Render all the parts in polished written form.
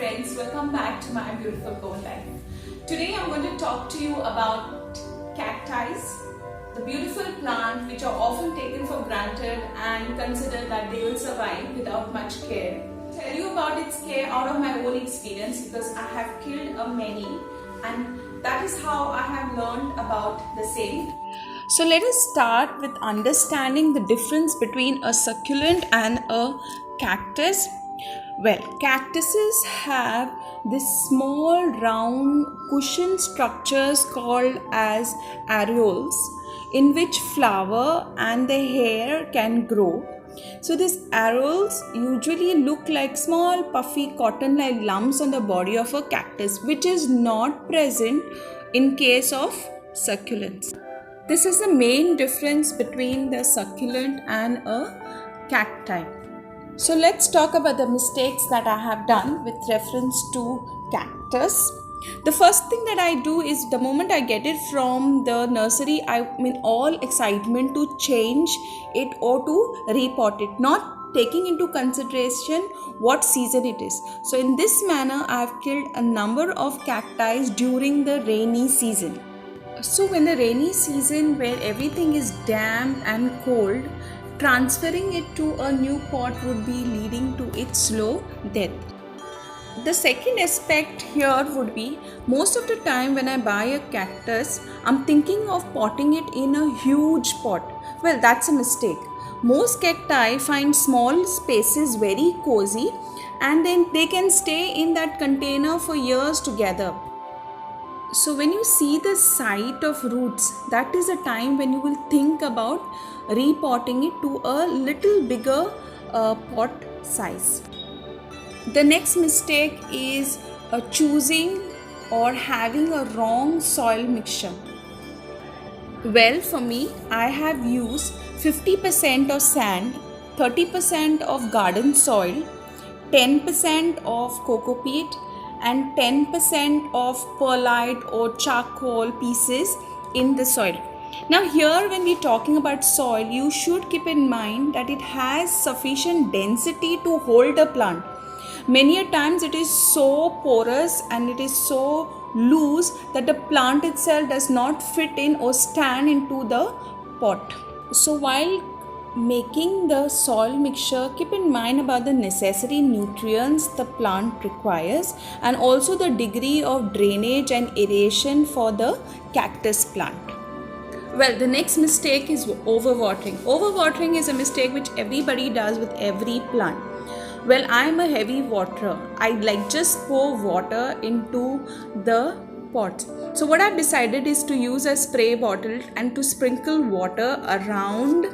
friends, welcome back to my beautiful Go Life. Today I'm going to talk to you about cacti, the beautiful plant which are often taken for granted and consider that they will survive without much care. I'll tell you about its care out of my own experience because I have killed many and that is how I have learned about the same. So let us start with understanding the difference between a succulent and a cactus. Well, cactuses have this small round cushion structures called as areoles in which flower and the hair can grow. So these areoles usually look like small puffy cotton-like lumps on the body of a cactus, which is not present in case of succulents. This is the main difference between the succulent and a cacti. So let's talk about the mistakes that I have done with reference to cactus. The first thing that I do is the moment I get it from the nursery, I'm in all excitement to change it or to repot it, not taking into consideration what season it is. So in this manner, I have killed a number of cacti during the rainy season. So when the rainy season where everything is damp and cold, transferring it to a new pot would be leading to its slow death. The second aspect here would be most of the time when I buy a cactus, I'm thinking of potting it in a huge pot. Well, that's a mistake. Most cacti find small spaces very cozy and then they can stay in that container for years together. So when you see the sight of roots, that is a time when you will think about repotting it to a little bigger pot size. The next mistake is choosing or having a wrong soil mixture. Well, for me, I have used 50% of sand, 30% of garden soil, 10% of coco peat, and 10% of perlite or charcoal pieces in the soil. Now here when we're talking about soil, you should keep in mind that it has sufficient density to hold a plant. Many a times it is so porous and it is so loose that the plant itself does not fit in or stand into the pot. So while making the soil mixture, keep in mind about the necessary nutrients the plant requires and also the degree of drainage and aeration for the cactus plant. Well, the next mistake is overwatering. Overwatering is a mistake which everybody does with every plant. Well, I am a heavy waterer. I just pour water into the pots. So what I've decided is to use a spray bottle and to sprinkle water around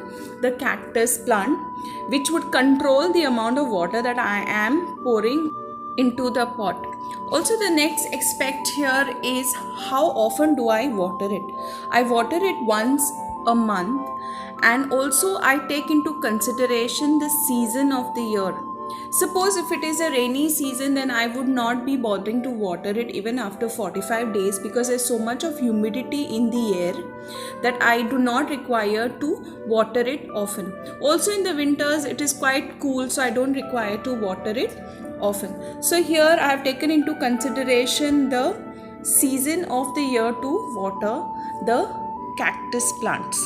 the cactus plant, which would control the amount of water that I am pouring into the pot. Also, the next aspect here is how often do I water it? I water it once a month and also I take into consideration the season of the year. Suppose if it is a rainy season, then I would not be bothering to water it even after 45 days because there's so much of humidity in the air that I do not require to water it often. Also in the winters, it is quite cool, so I don't require to water it often. So here I have taken into consideration the season of the year to water the cactus plants.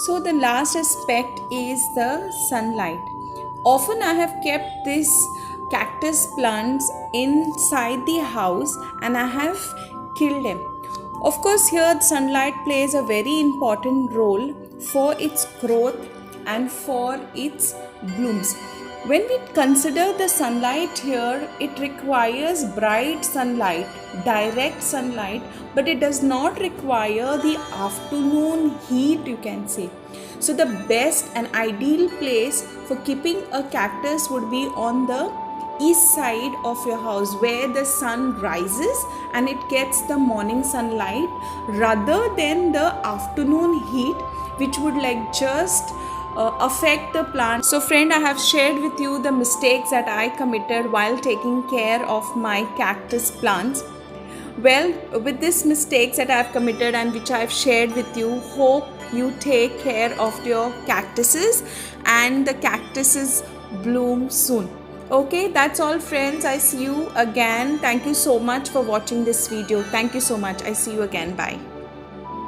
So the last aspect is the sunlight. Often I have kept these cactus plants inside the house and I have killed them. Of course, here sunlight plays a very important role for its growth and for its blooms. When we consider the sunlight here, it requires bright sunlight, direct sunlight, but it does not require the afternoon heat, you can say. So the best and ideal place for keeping a cactus would be on the east side of your house where the sun rises and it gets the morning sunlight rather than the afternoon heat, which would just affect the plant. So friend, I have shared with you the mistakes that I committed while taking care of my cactus plants. Well, with these mistakes that I have committed and which I have shared with you, hope you take care of your cactuses and the cactuses bloom soon. Okay, that's all friends. I see you again. Thank you so much for watching this video. Thank you so much. I see you again. Bye.